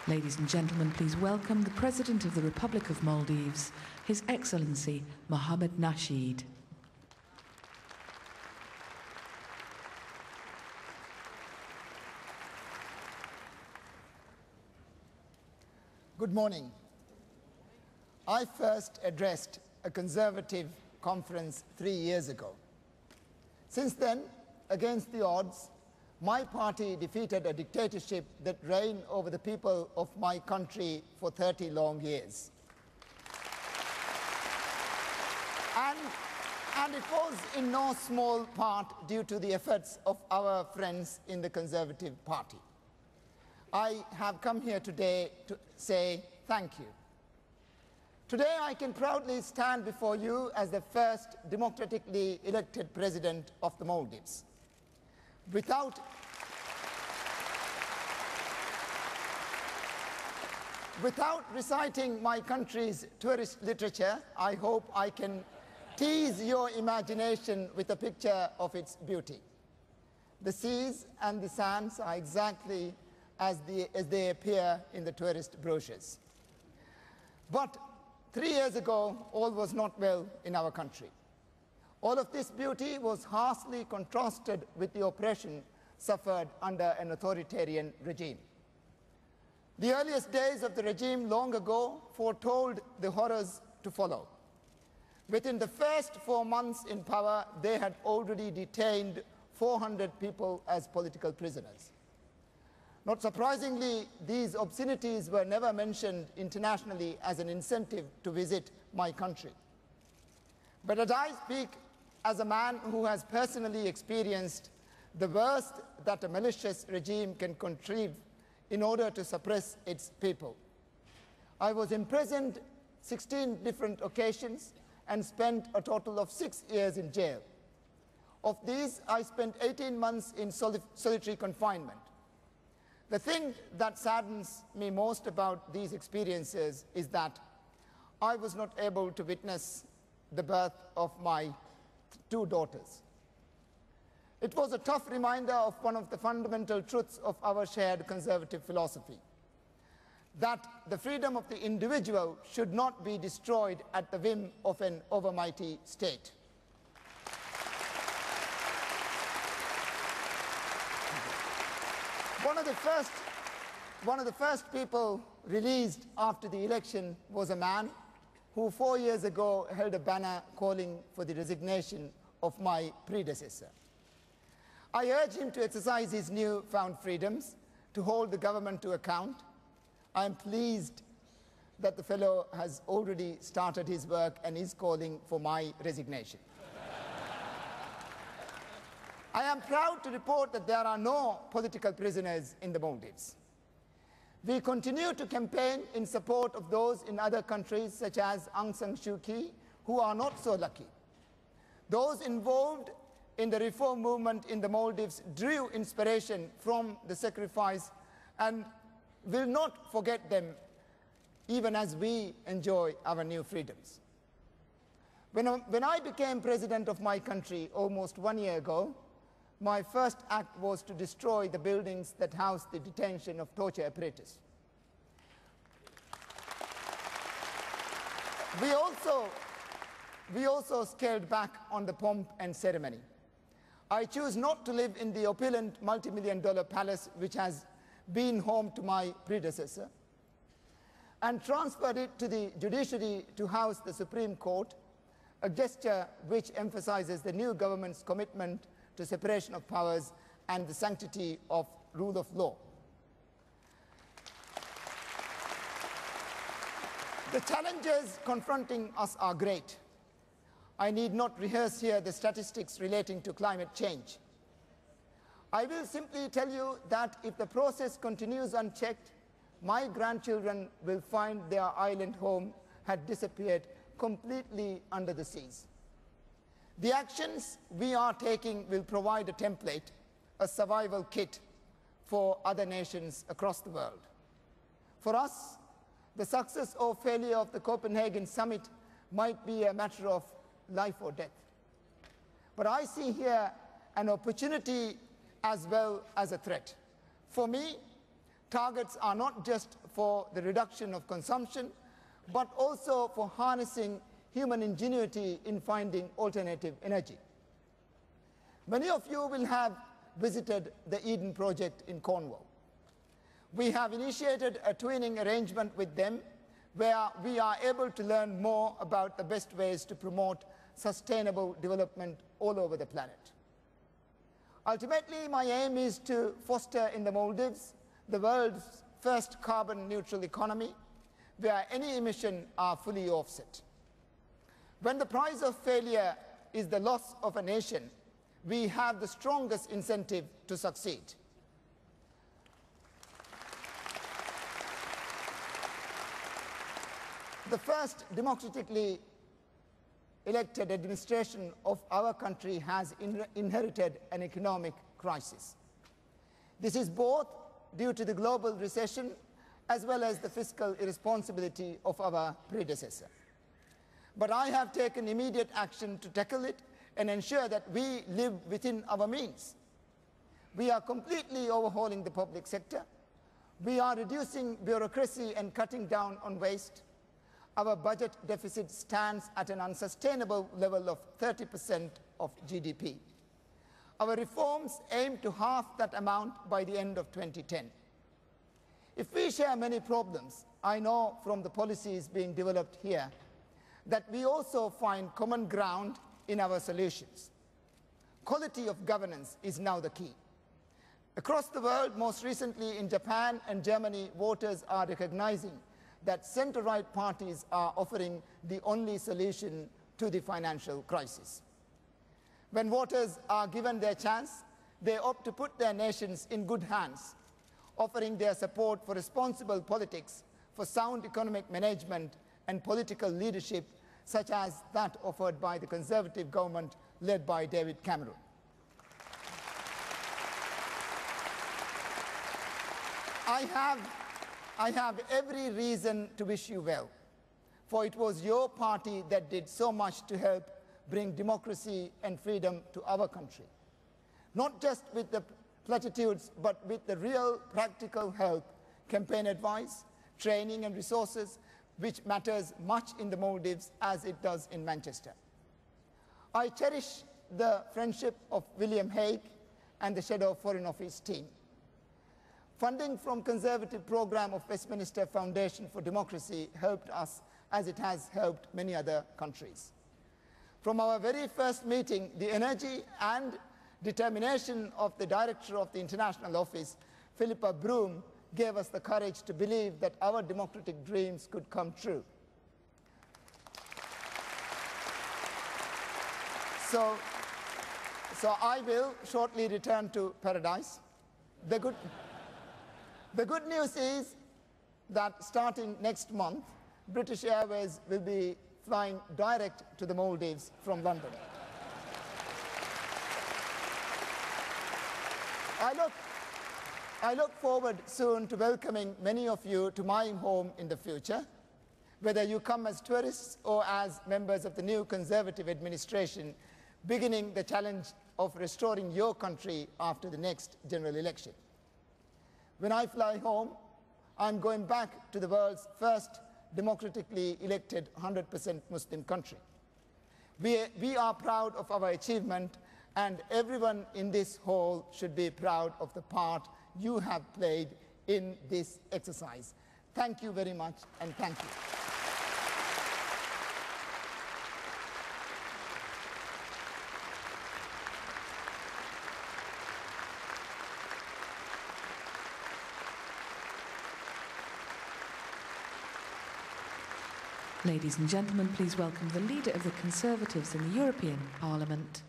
Ladies and gentlemen, please welcome the President of the Republic of Maldives, His Excellency Mohamed Nasheed. Good morning. I first addressed a conservative conference 3 years ago. Since then, against the odds, my party defeated a dictatorship that reigned over the people of my country for 30 long years. And it was in no small part due to the efforts of our friends in the Conservative Party. I have come here today to say thank you. Today I can proudly stand before you as the first democratically elected president of the Maldives. Without reciting my country's tourist literature, I hope I can tease your imagination with a picture of its beauty. The seas and the sands are exactly as they appear in the tourist brochures. But 3 years ago, all was not well in our country. All of this beauty was harshly contrasted with the oppression suffered under an authoritarian regime. The earliest days of the regime long ago foretold the horrors to follow. Within the first 4 months in power, they had already detained 400 people as political prisoners. Not surprisingly, these obscenities were never mentioned internationally as an incentive to visit my country. But as I speak as a man who has personally experienced the worst that a malicious regime can contrive in order to suppress its people. I was imprisoned 16 different occasions and spent a total of 6 years in jail. Of these, I spent 18 months in solitary confinement. The thing that saddens me most about these experiences is that I was not able to witness the birth of my 2 daughters. It was a tough reminder of one of the fundamental truths of our shared conservative philosophy, that the freedom of the individual should not be destroyed at the whim of an overmighty state. One of the first people released after the election was a man who 4 years ago held a banner calling for the resignation of my predecessor. I urge him to exercise his newfound freedoms, to hold the government to account. I am pleased that the fellow has already started his work and is calling for my resignation. I am proud to report that there are no political prisoners in the Maldives. We continue to campaign in support of those in other countries, such as Aung San Suu Kyi, who are not so lucky. Those involved in the reform movement in the Maldives drew inspiration from the sacrifice and will not forget them even as we enjoy our new freedoms. When I became president of my country almost 1 year ago, my first act was to destroy the buildings that housed the detention of torture apparatus. We also scaled back on the pomp and ceremony. I choose not to live in the opulent multi-million-dollar palace which has been home to my predecessor, and transferred it to the judiciary to house the Supreme Court, a gesture which emphasizes the new government's commitment to separation of powers and the sanctity of rule of law. The challenges confronting us are great. I need not rehearse here the statistics relating to climate change. I will simply tell you that if the process continues unchecked, my grandchildren will find their island home had disappeared completely under the seas. The actions we are taking will provide a template, a survival kit for other nations across the world. For us, the success or failure of the Copenhagen summit might be a matter of life or death. But I see here an opportunity as well as a threat. For me, targets are not just for the reduction of consumption, but also for harnessing human ingenuity in finding alternative energy. Many of you will have visited the Eden Project in Cornwall. We have initiated a twinning arrangement with them where we are able to learn more about the best ways to promote sustainable development all over the planet. Ultimately, my aim is to foster in the Maldives the world's first carbon neutral economy where any emissions are fully offset. When the price of failure is the loss of a nation, we have the strongest incentive to succeed. The first democratically elected administration of our country has inherited an economic crisis. This is both due to the global recession as well as the fiscal irresponsibility of our predecessor. But I have taken immediate action to tackle it and ensure that we live within our means. We are completely overhauling the public sector. We are reducing bureaucracy and cutting down on waste. Our budget deficit stands at an unsustainable level of 30% of GDP. Our reforms aim to halve that amount by the end of 2010. If we share many problems, I know from the policies being developed here that we also find common ground in our solutions. Quality of governance is now the key. Across the world, most recently in Japan and Germany, voters are recognizing that center-right parties are offering the only solution to the financial crisis. When voters are given their chance, they opt to put their nations in good hands, offering their support for responsible politics, for sound economic management and political leadership, such as that offered by the Conservative government led by David Cameron. I have every reason to wish you well, for it was your party that did so much to help bring democracy and freedom to our country. Not just with the platitudes, but with the real practical help, campaign advice, training and resources, which matters much in the Maldives as it does in Manchester. I cherish the friendship of William Hague and the Shadow Foreign Office team. Funding from Conservative program of Westminster Foundation for Democracy helped us as it has helped many other countries. From our very first meeting, the energy and determination of the director of the International Office, Philippa Broom, gave us the courage to believe that our democratic dreams could come true. So I will shortly return to paradise. The good news is that starting next month, British Airways will be flying direct to the Maldives from London. I look forward soon to welcoming many of you to my home in the future, whether you come as tourists or as members of the new Conservative administration, beginning the challenge of restoring your country after the next general election. When I fly home, I'm going back to the world's first democratically elected 100% Muslim country. We are proud of our achievement, and everyone in this hall should be proud of the part you have played in this exercise. Thank you very much, and thank you. Ladies and gentlemen, please welcome the leader of the Conservatives in the European Parliament,